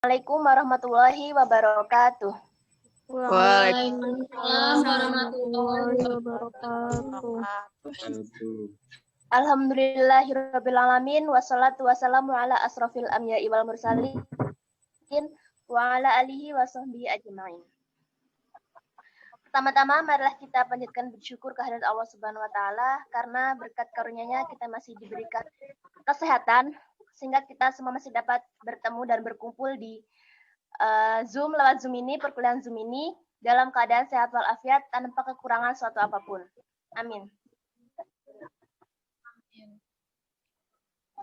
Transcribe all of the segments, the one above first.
Assalamualaikum warahmatullahi wabarakatuh. Waalaikumsalam warahmatullahi wabarakatuh. Alhamdulillahirabbil alamin wassalatu wassalamu ala asrofil anbiya'i wal mursalin wa ala alihi wa sahbihi ajma'in. Pertama-tama marilah kita panjatkan bersyukur kehadirat Allah Subhanahu wa taala karena berkat karunia-Nya kita masih diberikan kesehatan sehingga kita semua masih dapat bertemu dan berkumpul di lewat Zoom ini, perkuliahan Zoom ini dalam keadaan sehat walafiat tanpa kekurangan suatu apapun. Amin.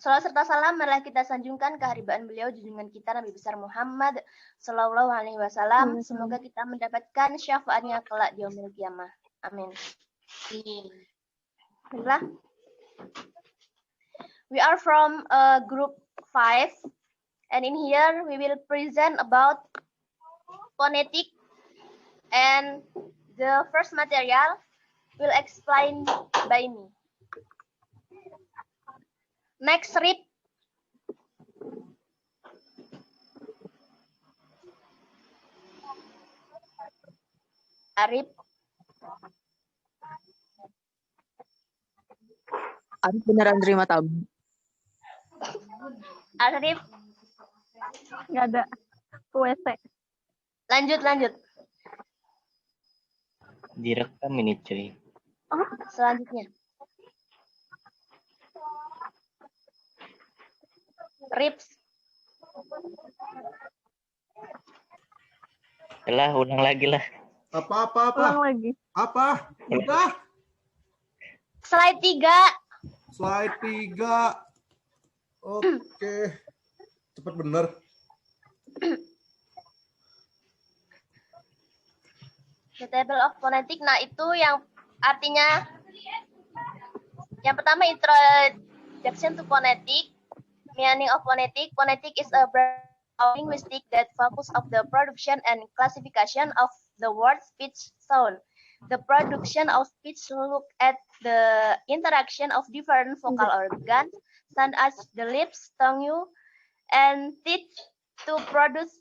Salawat serta salam marilah kita sanjungkan keharibaan beliau junjungan kita Nabi besar Muhammad Sallallahu Alaihi Wasallam. Semoga kita mendapatkan syafaatnya kelak di yaumil qiyamah. Amin. Baiklah. We are from group 5 and in here we will present about phonetic and the first material will explain by me. Next, read. Arif. Arif beneran terima tamu. Arif. Nggak ada WC. Lanjut. Direkam ini cuy. Selanjutnya. Rips. Ulang lagi lah. Apa? Ulang lagi. Apa? Udah? Slide 3. Slide 3. Oke. Cepat bener. The table of phonetic. Nah, itu yang artinya yang pertama introduction to phonetic. Meaning of phonetic. Phonetic is a branch of linguistics that focus of the production and classification of the word, speech, sound. The production of speech look at the interaction of different vocal organs, such as the lips, tongue, and teeth to produce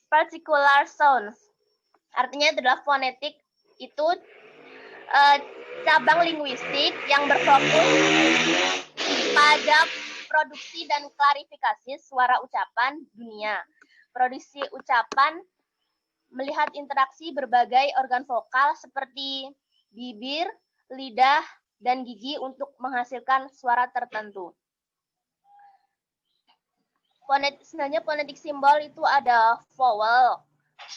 particular sounds. Artinya adalah fonetik itu cabang linguistik yang berfokus pada produksi dan klarifikasi suara ucapan dunia. Produksi ucapan melihat interaksi berbagai organ vokal seperti bibir, lidah, dan gigi untuk menghasilkan suara tertentu. Sebenarnya fonetik simbol itu ada vowel.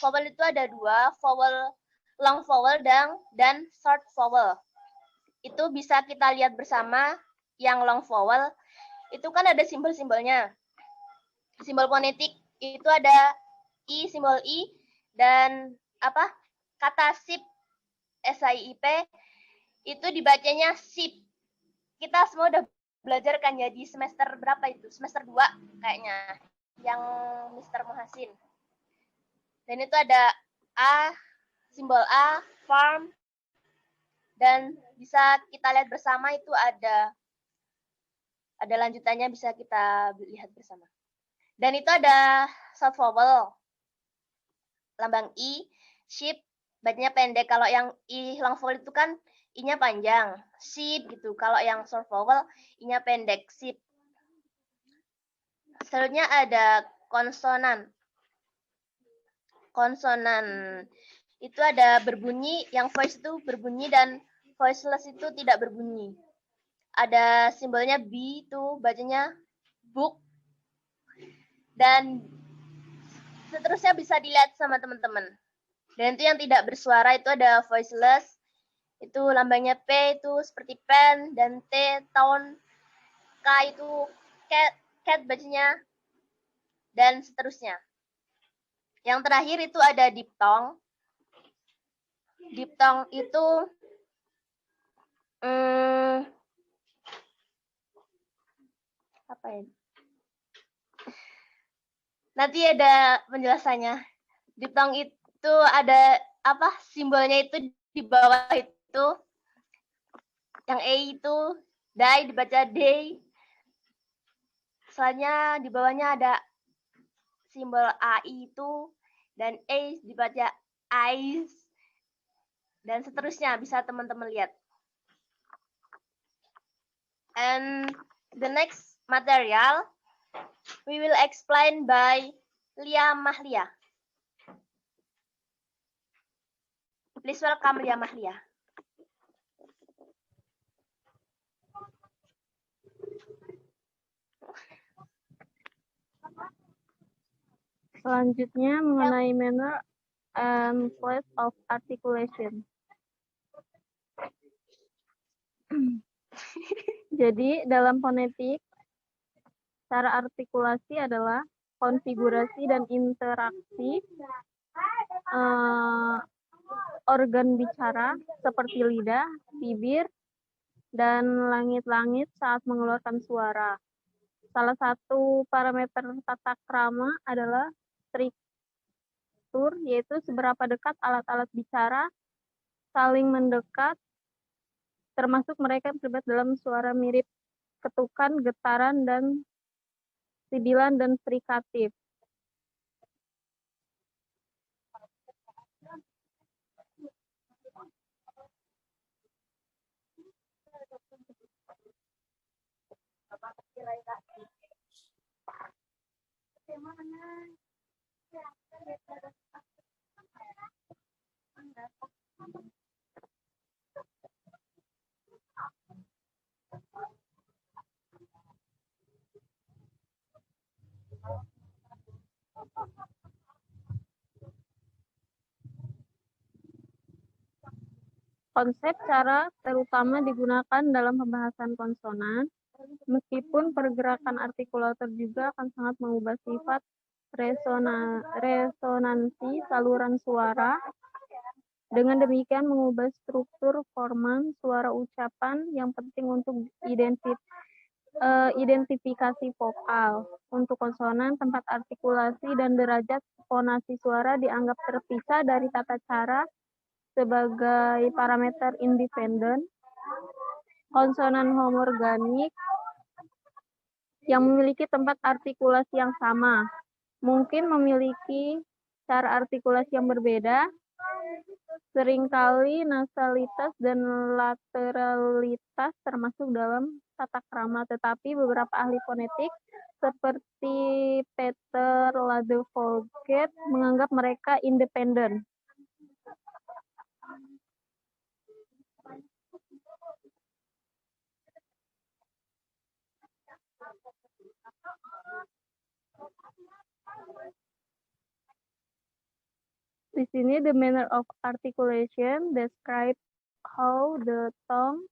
Vowel itu ada dua, vowel long vowel dan short vowel. Itu bisa kita lihat bersama yang long vowel. Itu kan ada simbol-simbolnya. Simbol fonetik itu ada I, simbol I, dan kata sip, SIP, itu dibacanya sip. Kita semua udah belajar kan ya di semester berapa itu? Semester 2 kayaknya, yang Mr. Muhasin. Dan itu ada A, simbol A, farm, dan bisa kita lihat bersama itu ada lanjutannya, bisa kita lihat bersama. Dan itu ada short vowel, lambang I, sheep, bacanya pendek. Kalau yang I long vowel itu kan I-nya panjang, sheep gitu. Kalau yang short vowel, I-nya pendek, sheep. Selanjutnya ada konsonan. Konsonan itu ada berbunyi, yang voice itu berbunyi dan voiceless itu tidak berbunyi. Ada simbolnya B itu bacanya book. Dan seterusnya bisa dilihat sama teman-teman. Dan itu yang tidak bersuara itu ada voiceless. Itu lambangnya P itu seperti pen, dan T tone, K itu cat bacanya, dan seterusnya. Yang terakhir itu ada diphthong. Diphthong itu apa ya? Nanti ada penjelasannya. Diphthong itu ada simbolnya itu di bawah itu. Yang E itu die dibaca day. Selanjutnya di bawahnya ada simbol AI itu, dan A dibaca eyes, dan seterusnya. Bisa teman-teman lihat. And the next material we will explain by Lia Mahlia. Please welcome Lia Mahlia. Selanjutnya mengenai manner and place of articulation. Jadi dalam fonetik, cara artikulasi adalah konfigurasi dan interaksi organ bicara seperti lidah, bibir, dan langit-langit saat mengeluarkan suara. Salah satu parameter tata krama adalah struktur, yaitu seberapa dekat alat-alat bicara saling mendekat, termasuk mereka yang terlibat dalam suara mirip ketukan, getaran, dan sibilan dan frikatif. Konsep cara terutama digunakan dalam pembahasan konsonan, meskipun pergerakan artikulator juga akan sangat mengubah sifat resonansi saluran suara. Dengan demikian mengubah struktur forman suara ucapan yang penting untuk identifikasi vokal. Untuk konsonan, tempat artikulasi dan derajat fonasi suara dianggap terpisah dari tata cara sebagai parameter independen. Konsonan homorganik yang memiliki tempat artikulasi yang sama mungkin memiliki cara artikulasi yang berbeda. Seringkali nasalitas dan lateralitas termasuk dalam tata krama, tetapi beberapa ahli fonetik seperti Peter Ladevoogd menganggap mereka independen. Di sini the manner of articulation describe how the tongue,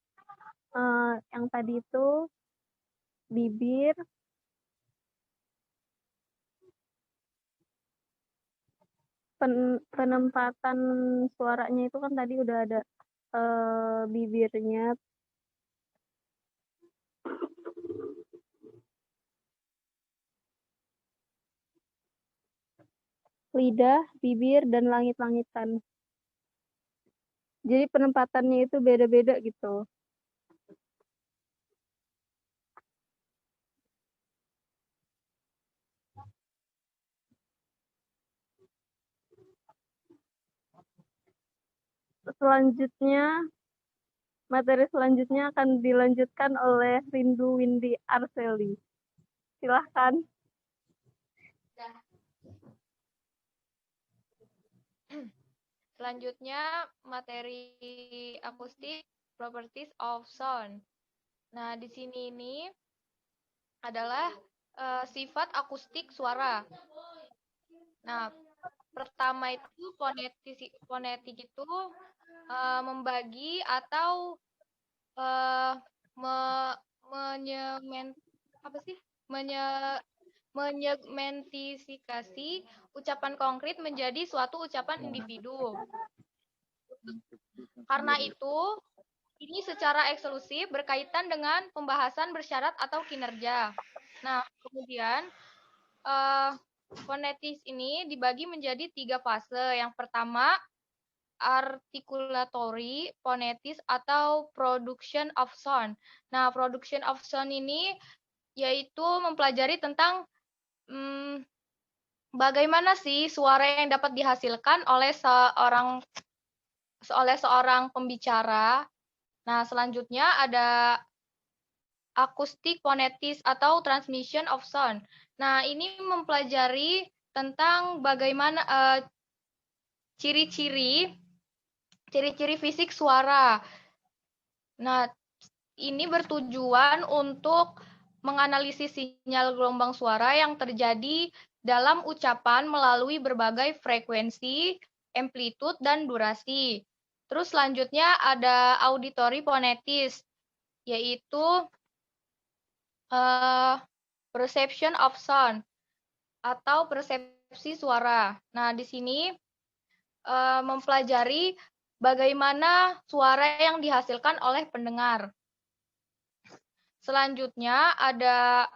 yang tadi itu bibir, penempatan suaranya itu kan tadi udah ada bibirnya, lidah, bibir, dan langit-langitan. Jadi penempatannya itu beda-beda gitu. Selanjutnya, materi selanjutnya akan dilanjutkan oleh Rindu Windy Arseli. Silahkan. Selanjutnya, materi akustik, properties of sound. Nah, di sini ini adalah sifat akustik suara. Nah, pertama itu fonetik itu membagi atau menyegmentisifikasi ucapan konkret menjadi suatu ucapan individu. Karena itu, ini secara eksklusif berkaitan dengan pembahasan bersyarat atau kinerja. Nah, kemudian fonetis ini dibagi menjadi 3 fase. Yang pertama, articulatory phonetis atau production of sound. Nah, production of sound ini yaitu mempelajari tentang bagaimana sih suara yang dapat dihasilkan oleh seorang pembicara? Nah, selanjutnya ada akustik fonetis atau transmission of sound. Nah, ini mempelajari tentang bagaimana ciri-ciri fisik suara. Nah, ini bertujuan untuk menganalisis sinyal gelombang suara yang terjadi dalam ucapan melalui berbagai frekuensi, amplitude, dan durasi. Terus selanjutnya ada auditory fonetis, yaitu perception of sound atau persepsi suara. Nah, di sini mempelajari bagaimana suara yang dihasilkan oleh pendengar. Selanjutnya ada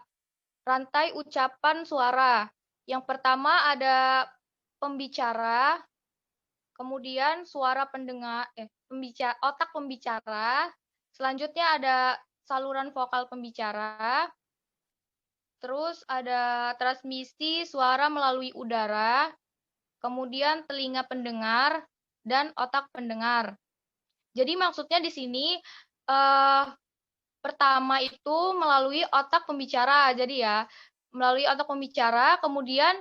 rantai ucapan suara. Yang pertama ada pembicara, kemudian suara pendengar, otak pembicara. Selanjutnya ada saluran vokal pembicara. Terus ada transmisi suara melalui udara, kemudian telinga pendengar, dan otak pendengar. Jadi maksudnya di sini pertama itu melalui otak pembicara. Jadi ya, melalui otak pembicara, kemudian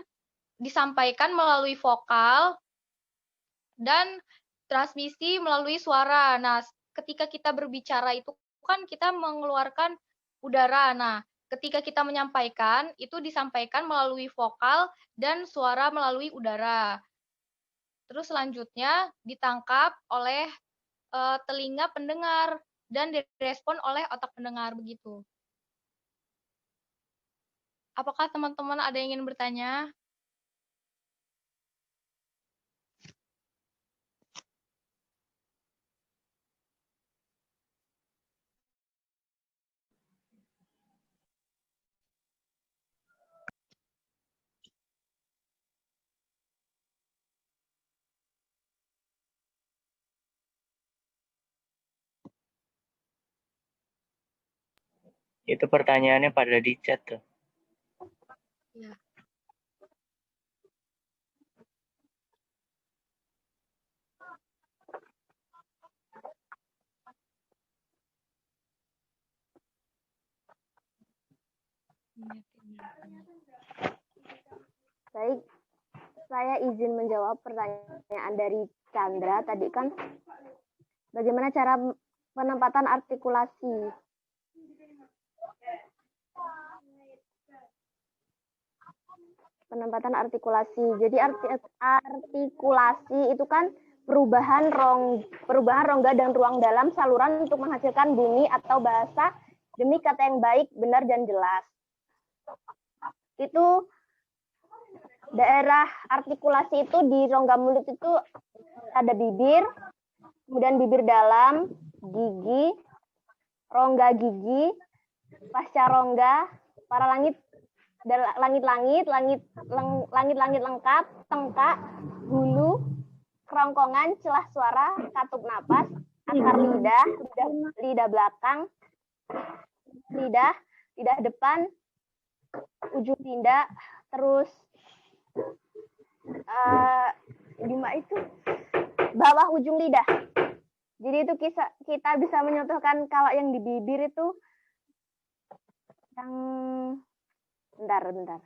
disampaikan melalui vokal, dan transmisi melalui suara. Nah, ketika kita berbicara itu kan kita mengeluarkan udara. Nah, ketika kita menyampaikan, itu disampaikan melalui vokal dan suara melalui udara. Terus selanjutnya ditangkap oleh telinga pendengar dan direspon oleh otak pendengar begitu. Apakah teman-teman ada yang ingin bertanya? Itu pertanyaannya pada di chat tuh. Ya. Baik, saya izin menjawab pertanyaan dari Chandra. Tadi kan bagaimana cara penempatan artikulasi. Penempatan artikulasi. Jadi artikulasi itu kan perubahan rongga dan ruang dalam saluran untuk menghasilkan bunyi atau bahasa demi kata yang baik, benar, dan jelas. Itu daerah artikulasi itu di rongga mulut itu ada bibir, kemudian bibir dalam, gigi, rongga gigi, pasca rongga, para langit lengkap, tengkak, bulu, kerongkongan, celah suara, katup napas, akar lidah, lidah belakang, lidah depan, ujung tindak, terus itu bawah ujung lidah. Jadi itu kita bisa menyontohkan kalau yang di bibir itu yang bentar.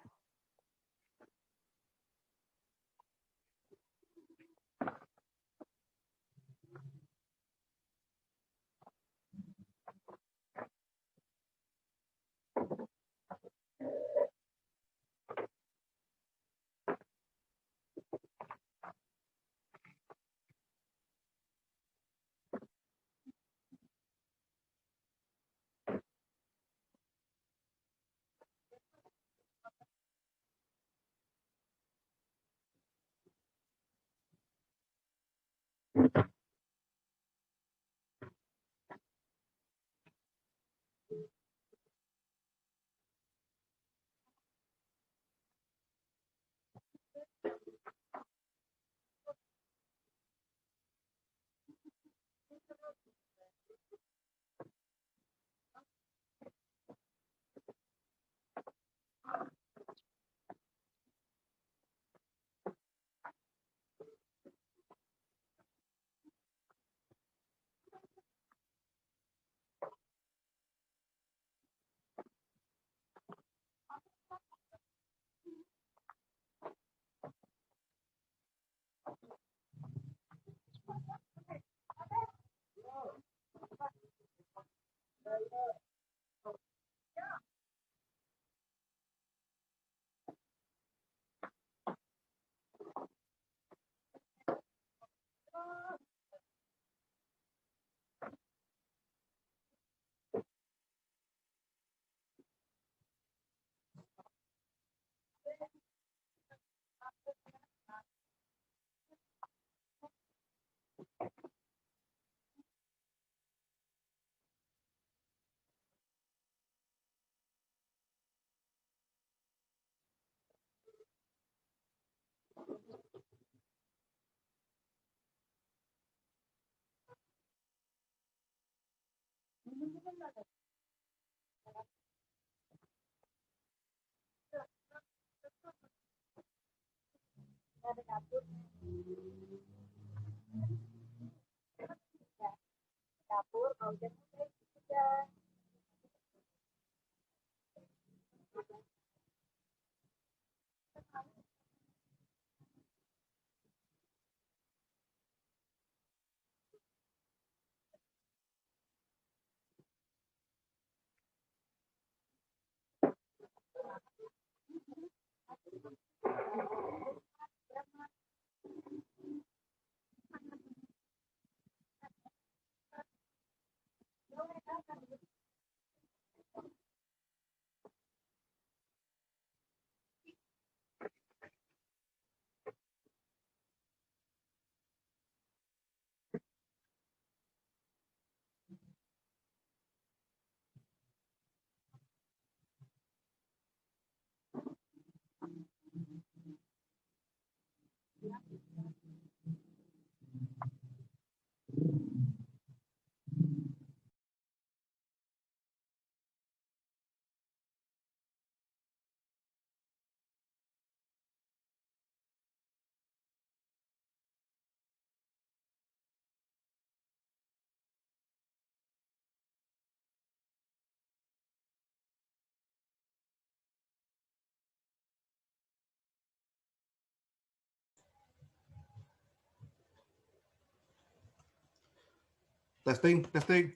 Testing, testing.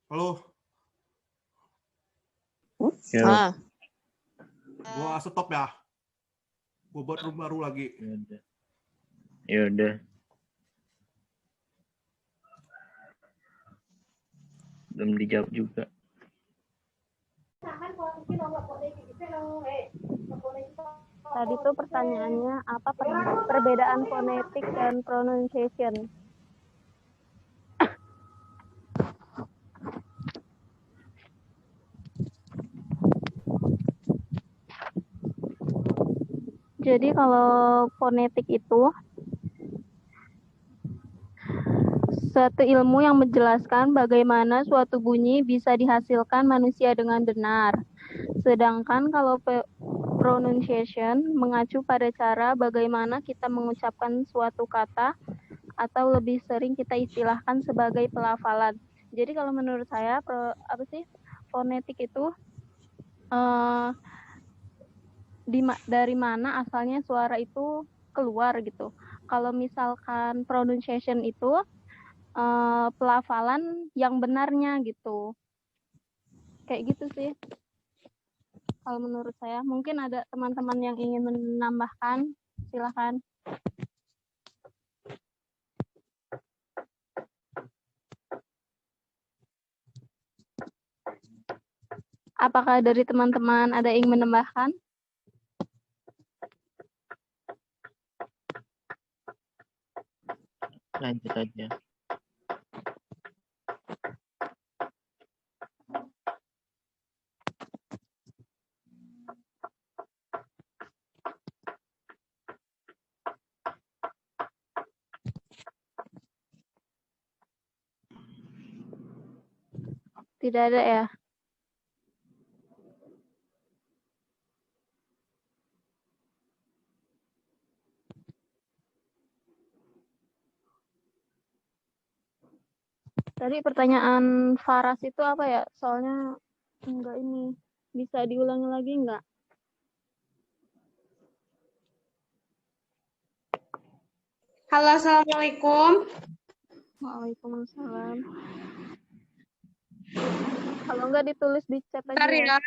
Halo, Ya, Ah, gua stop ya. Gua buat room baru lagi. yaudah. Yaudah. Belum dijawab juga. Tadi tuh pertanyaannya apa perbedaan fonetik dan pronunciation? Jadi kalau fonetik itu suatu ilmu yang menjelaskan bagaimana suatu bunyi bisa dihasilkan manusia dengan benar. Sedangkan kalau pronunciation mengacu pada cara bagaimana kita mengucapkan suatu kata atau lebih sering kita istilahkan sebagai pelafalan. Jadi kalau menurut saya fonetik itu dari mana asalnya suara itu keluar gitu. Kalau misalkan pronunciation itu pelafalan yang benarnya gitu. Kayak gitu sih. Kalau menurut saya, mungkin ada teman-teman yang ingin menambahkan, silakan. Apakah dari teman-teman ada yang menambahkan? Lanjut aja. Tidak ada ya? Tadi pertanyaan Faras itu apa ya? Soalnya enggak ini. Bisa diulangi lagi enggak? Halo, Assalamualaikum. Waalaikumsalam. Kalau enggak ditulis di chat aja. Bentar ya.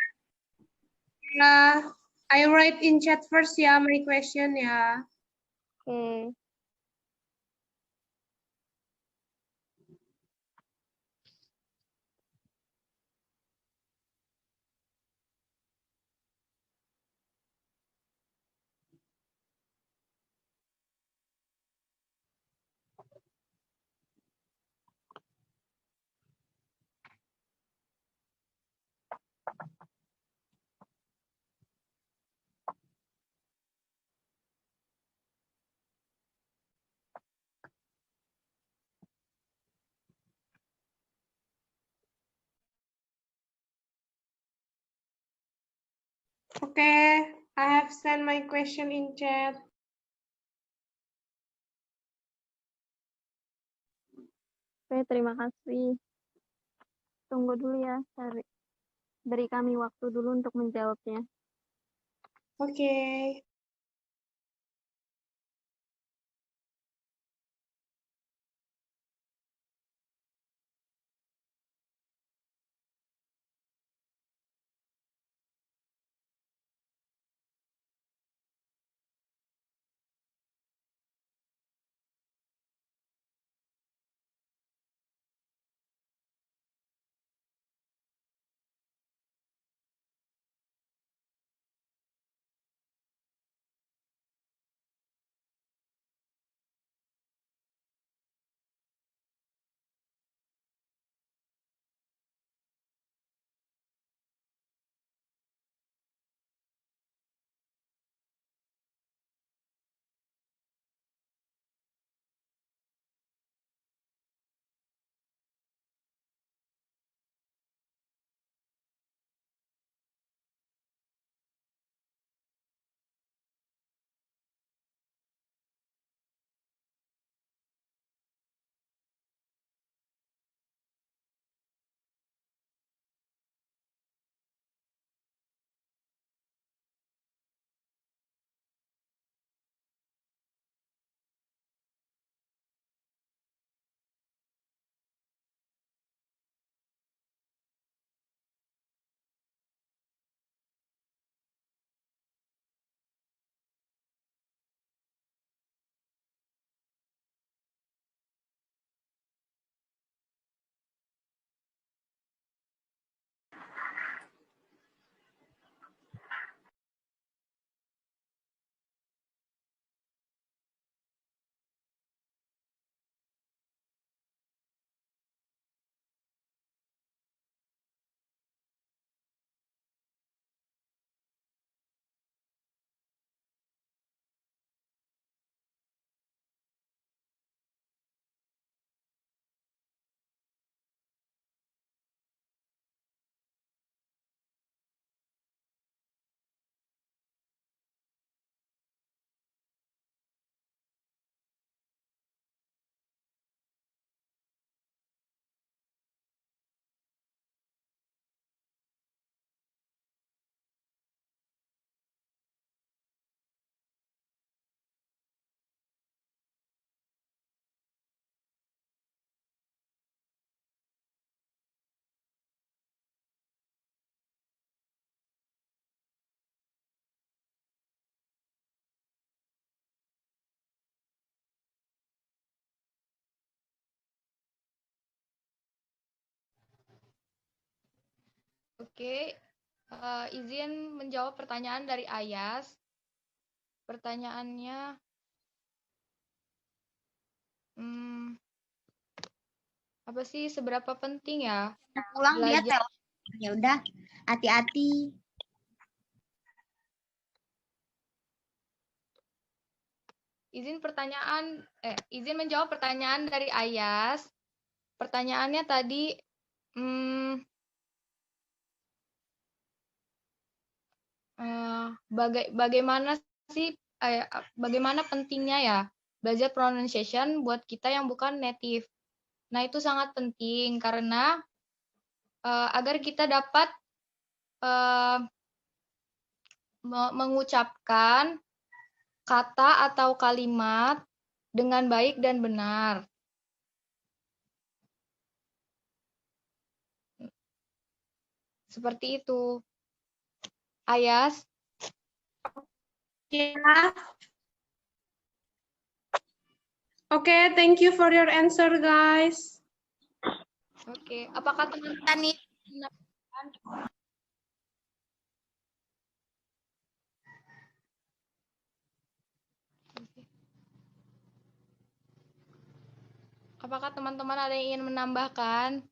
I write in chat first ya, my question ya. Oke. Okay, I have sent my question in chat. Oke, terima kasih. Tunggu dulu ya, beri kami waktu dulu untuk menjawabnya. Okay. Oke, izin menjawab pertanyaan dari Ayas. Pertanyaannya, apa sih seberapa penting ya Pulang dia belajar? Ya udah, hati-hati. Izin menjawab pertanyaan dari Ayas. Pertanyaannya tadi, bagaimana pentingnya ya belajar pronunciation buat kita yang bukan native. Nah, itu sangat penting karena agar kita dapat mengucapkan kata atau kalimat dengan baik dan benar. Seperti itu. Ayas? Yeah. Okay, thank you for your answer, guys. Oke, apakah teman-teman apakah teman-teman ada yang ingin menambahkan?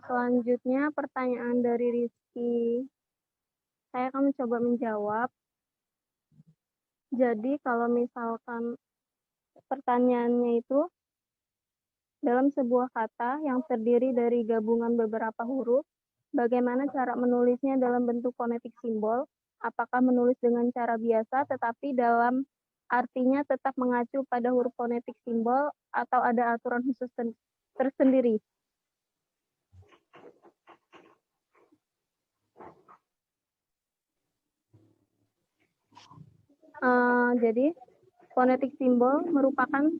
Selanjutnya pertanyaan dari Rizky. Saya akan mencoba menjawab. Jadi kalau misalkan pertanyaannya itu dalam sebuah kata yang terdiri dari gabungan beberapa huruf, bagaimana cara menulisnya dalam bentuk fonetik simbol? Apakah menulis dengan cara biasa tetapi dalam artinya tetap mengacu pada huruf fonetik simbol atau ada aturan khusus tersendiri? Jadi fonetik simbol merupakan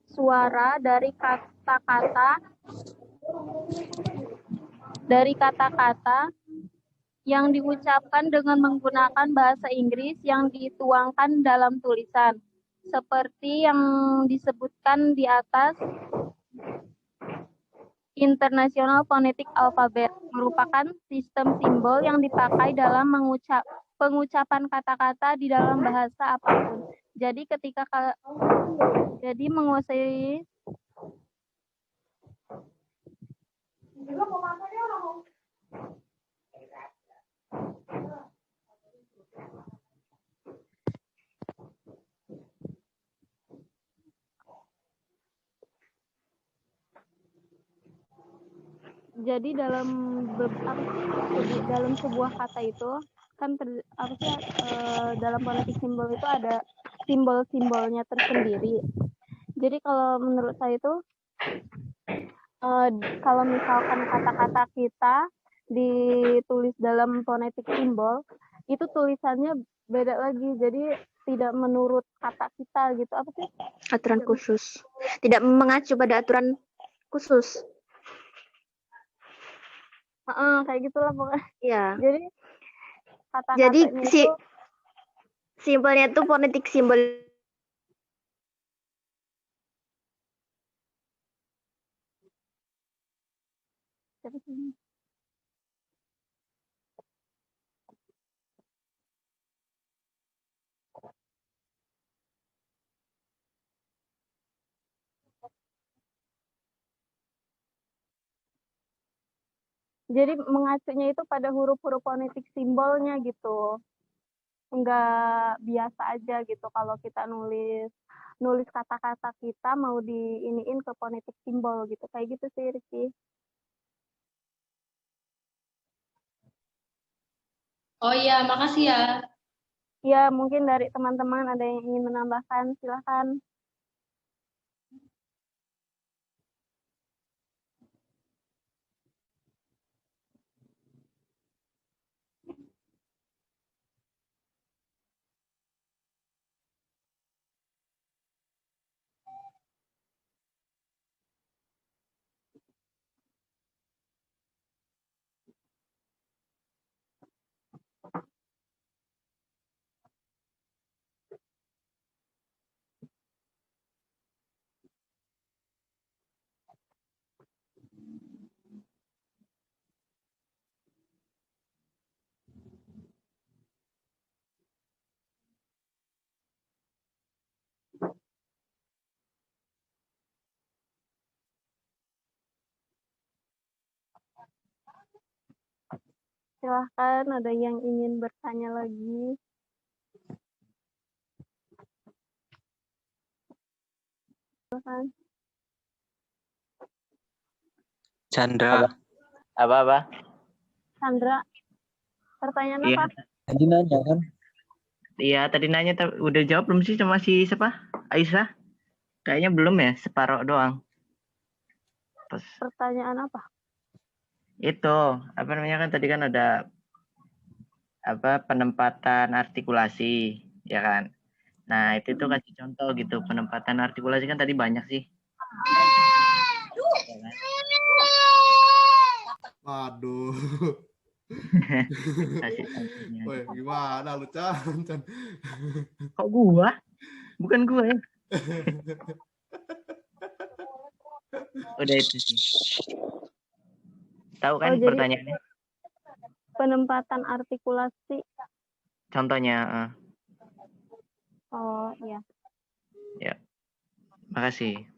suara dari kata-kata yang diucapkan dengan menggunakan bahasa Inggris yang dituangkan dalam tulisan. Seperti yang disebutkan di atas, International Phonetic Alphabet merupakan sistem simbol yang dipakai dalam pengucapan kata-kata di dalam bahasa apapun. Jadi menguasai Jadi dalam sebuah kata itu kan dalam fonetik simbol itu ada simbol-simbolnya tersendiri. Jadi kalau menurut saya itu kalau misalkan kata-kata kita ditulis dalam fonetik simbol, itu tulisannya beda lagi. Jadi tidak menurut kata kita gitu. Apa sih? Aturan khusus. Tidak mengacu pada aturan khusus. Kayak gitulah pokoknya. Iya. Jadi Jadi kata-katanya itu simbolnya itu fonetik simbol. Jadi mengacunya itu pada huruf-huruf fonetik simbolnya gitu. Enggak biasa aja gitu kalau kita nulis kata-kata kita mau diiniin ke fonetik simbol gitu. Kayak gitu sih, Rizky. Oh iya, makasih ya. Ya, mungkin dari teman-teman ada yang ingin menambahkan, silakan. Silahkan, ada yang ingin bertanya lagi. Silahkan. Chandra. Apa? Chandra, pertanyaan Iya. apa? Tadi nanya kan? Iya, tadi nanya udah jawab belum sih sama si siapa? Aisyah? Kayaknya belum ya, separuh doang. Terus Pertanyaan apa? itu, apa namanya kan tadi kan ada penempatan artikulasi, ya kan? Nah, itu tuh kasih contoh gitu, penempatan artikulasi kan tadi banyak sih. Ya kan? Waduh. Kasih contohnya. Woi, gimana lu, Chan? Kok gua? Bukan gua ya. Udah itu sih. Tahu kan jadi pertanyaannya? penempatan artikulasi. Contohnya. Oh, iya. Ya, makasih.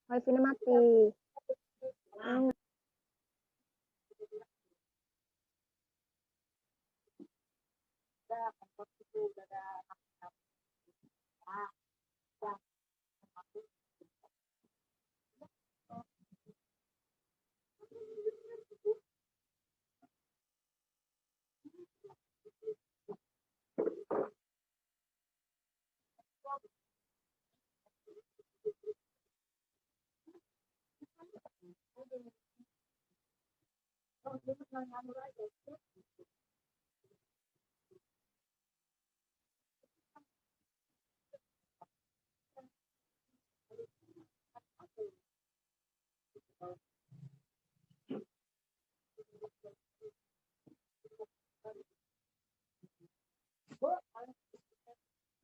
Wifi-nya mati.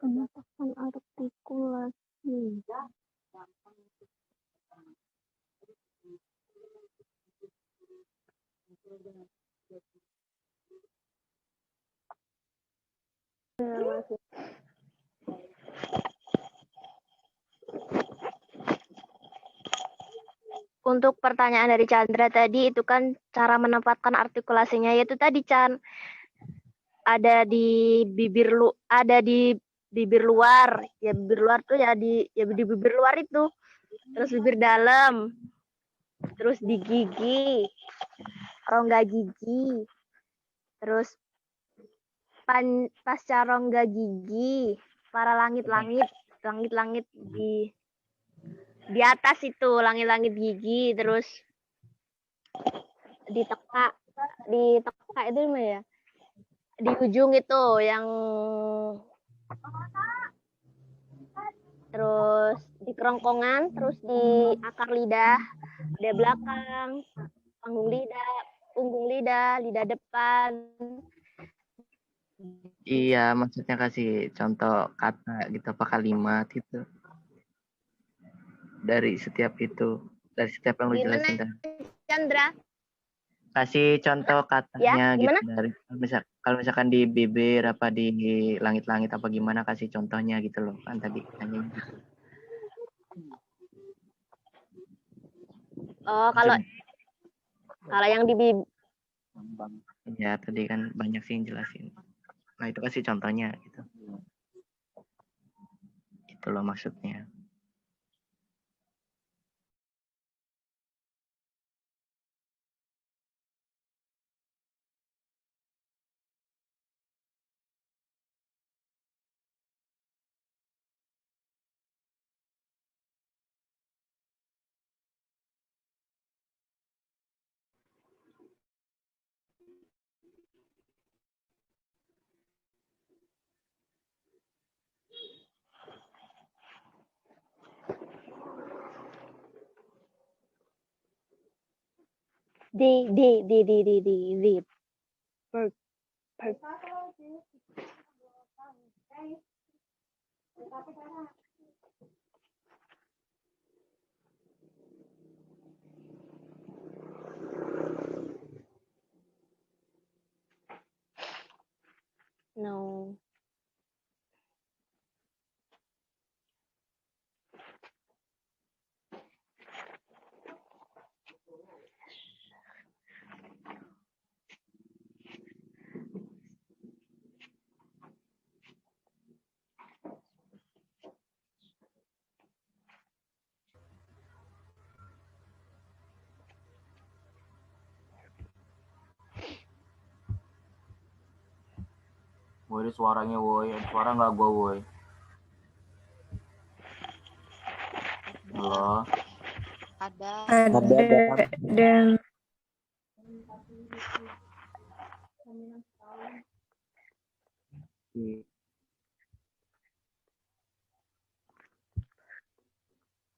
Penetapan artikulasi. Untuk pertanyaan dari Chandra tadi itu kan cara menempatkan artikulasinya yaitu tadi Chan ada di bibir luar. Ya bibir luar tuh ya di bibir luar itu. Terus bibir dalam. Terus di gigi. Rongga gigi. Terus pasca rongga gigi, para langit-langit di atas itu, langit-langit gigi, terus di teka itu gimana ya? Di ujung itu yang terus di kerongkongan, terus di akar lidah, di belakang, punggung lidah, lidah depan. Iya, maksudnya kasih contoh kata gitu apa kalimat gitu. Dari setiap yang lu jelasin tadi. Chandra? Kasih contoh katanya gitu gimana? dari kalau misalkan di bibir apa di langit-langit apa gimana, kasih contohnya gitu loh kan tadi tanya gitu. Oh, kalau yang di bibir. Ya tadi kan banyak sih yang jelasin. Nah itu kasih contohnya gitu. Itu loh maksudnya. Di per No. Woi, ada suaranya woi. Ada suara nggak gua woi? Halo. Ada. Ada.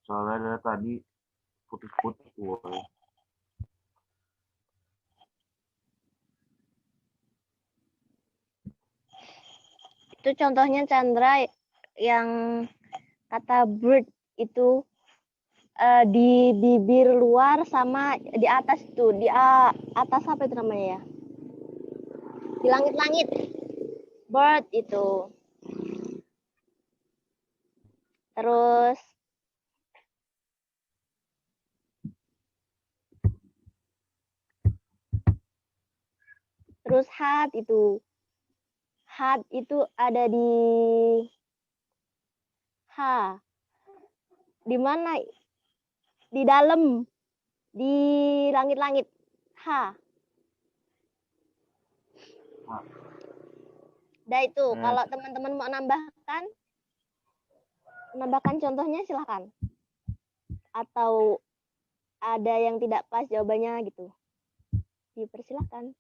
Soalnya dari tadi putus-putus woi. Itu contohnya Chandra yang kata bird itu di bibir luar sama di atas tuh, di atas apa itu namanya ya? Di langit-langit. Bird itu. Terus hat itu. Hat itu ada di H. Di mana? Di dalam. Di langit-langit. H. Nah itu, kalau teman-teman mau menambahkan contohnya silahkan. Atau ada yang tidak pas jawabannya gitu. Dipersilahkan.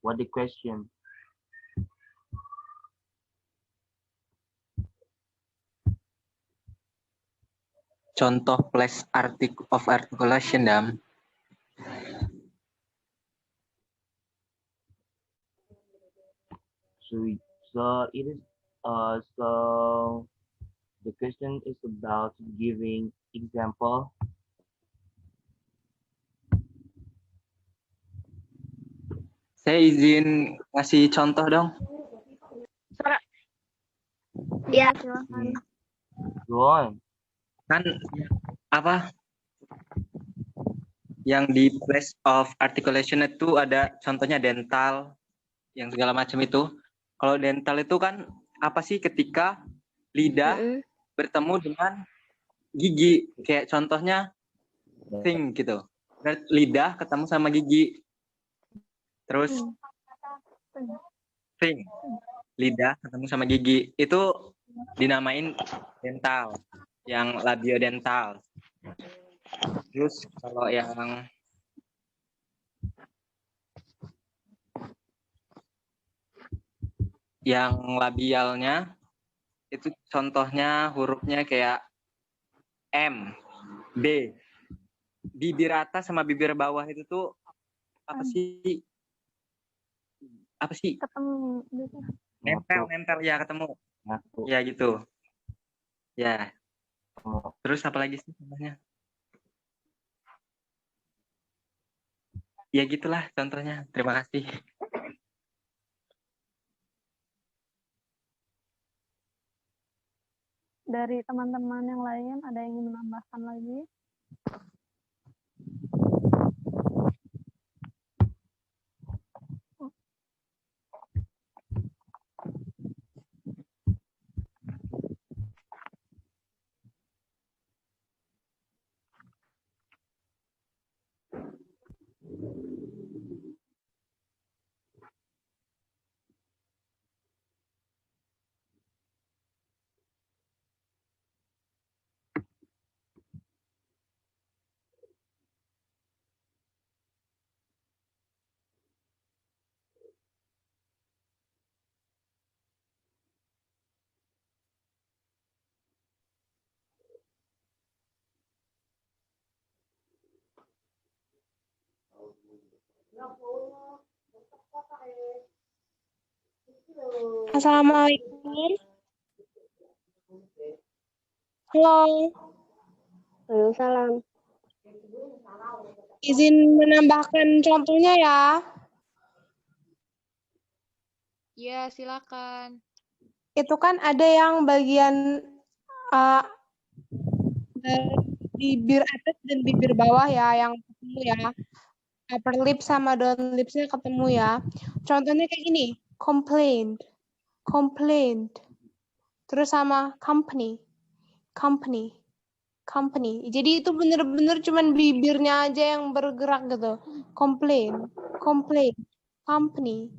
What the question? Contoh place of articulation, Dam. So it is so the question is about giving example. Saya izin ngasih contoh dong. Ya, silakan. Go on. Kan apa? Yang di place of articulation itu ada contohnya dental, yang segala macam itu. Kalau dental itu kan apa sih ketika lidah bertemu dengan gigi, kayak contohnya thing gitu. Lidah ketemu sama gigi. Terus thing, lidah ketemu sama gigi, itu dinamain dental, yang labiodental. Terus kalau yang labialnya itu contohnya hurufnya kayak M, B. Bibir atas sama bibir bawah itu tuh apa sih? Ketemu gitu. Nempel ya, ketemu. Ya gitu. Ya. Terus apa lagi sih contohnya? Ya gitulah contohnya. Terima kasih. Dari teman-teman yang lain ada yang ingin menambahkan lagi? Assalamualaikum. Halo, Waalaikumsalam. izin menambahkan contohnya ya. Ya, silakan. Itu kan ada yang bagian uh, bibir atas dan bibir bawah ya, yang ketemu ya. Upper lip sama down lips-nya ketemu ya. Contohnya kayak gini, complained, complained. Terus sama company, company, company. Jadi itu bener-bener cuman bibirnya aja yang bergerak gitu. Complain, complain, company,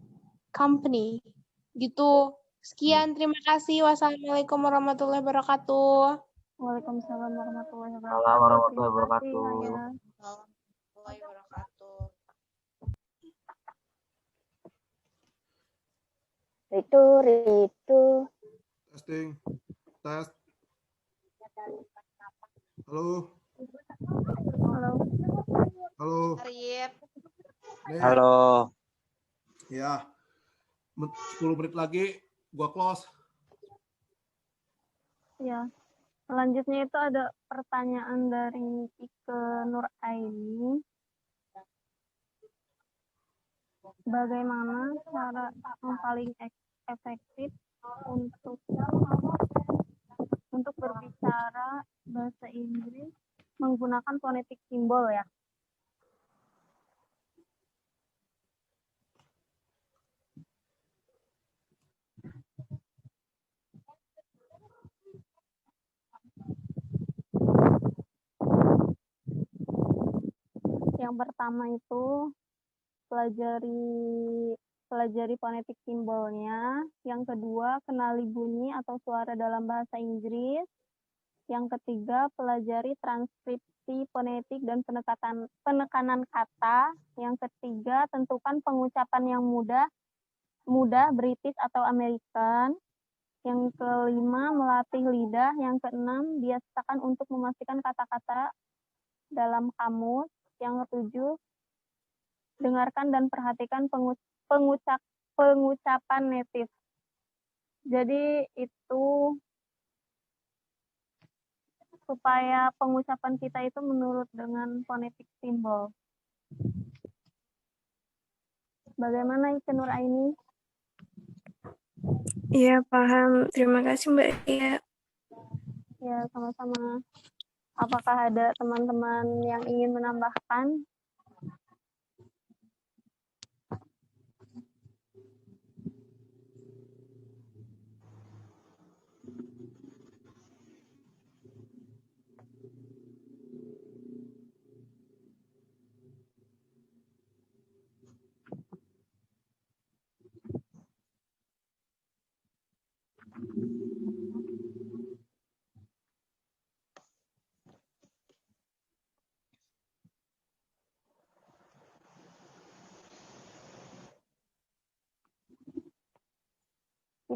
company. Gitu. Sekian, terima kasih. Wassalamualaikum warahmatullahi wabarakatuh. Waalaikumsalam warahmatullahi Assalamualaikum warahmatullahi Terima kasih, wabarakatuh. Haya. Warahmatullahi wabarakatuh. Ritu. Testing. Tes. Halo. Halo. Halo. Arif. Nih, Halo. ya. 10 menit lagi gua close. Ya. Selanjutnya itu ada pertanyaan dari Ike Nuraini. Bagaimana cara yang paling efektif untuk berbicara bahasa Inggris menggunakan fonetik simbol ya? Yang pertama itu pelajari fonetik simbolnya. Yang kedua, kenali bunyi atau suara dalam bahasa Inggris. Yang ketiga, pelajari transkripsi fonetik dan penekanan kata. Yang ketiga, tentukan pengucapan yang mudah British atau American. Yang kelima, melatih lidah. Yang keenam, biasakan untuk memastikan kata-kata dalam kamus. Yang ketujuh, dengarkan dan perhatikan pengucapan native. Jadi itu supaya pengucapan kita itu menurut dengan fonetik simbol. Bagaimana Ike Nuraini? Iya, paham. Terima kasih, Mbak Ia. Ya, sama-sama. Apakah ada teman-teman yang ingin menambahkan?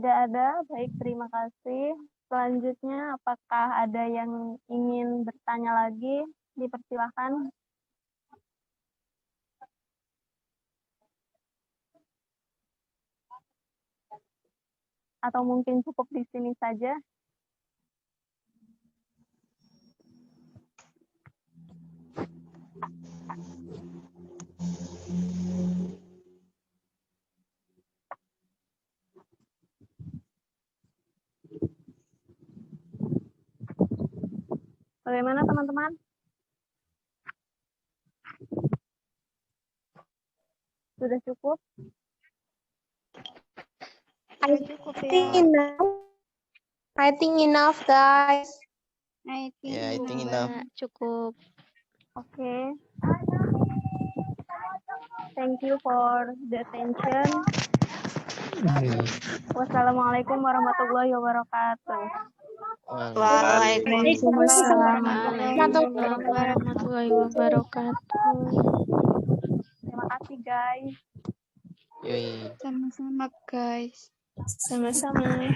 Tidak ada, baik, terima kasih. Selanjutnya, apakah ada yang ingin bertanya lagi? Dipersilahkan. Atau mungkin cukup di sini saja? Bagaimana teman-teman? Sudah cukup? I think enough, guys. I think Yeah, I think enough. cukup. Okay. Thank you for the attention. Wassalamualaikum warahmatullahi wabarakatuh. Waalaikumsalam warahmatullahi wabarakatuh. Terima kasih guys. Yoi. Sama-sama, guys. Sama-sama.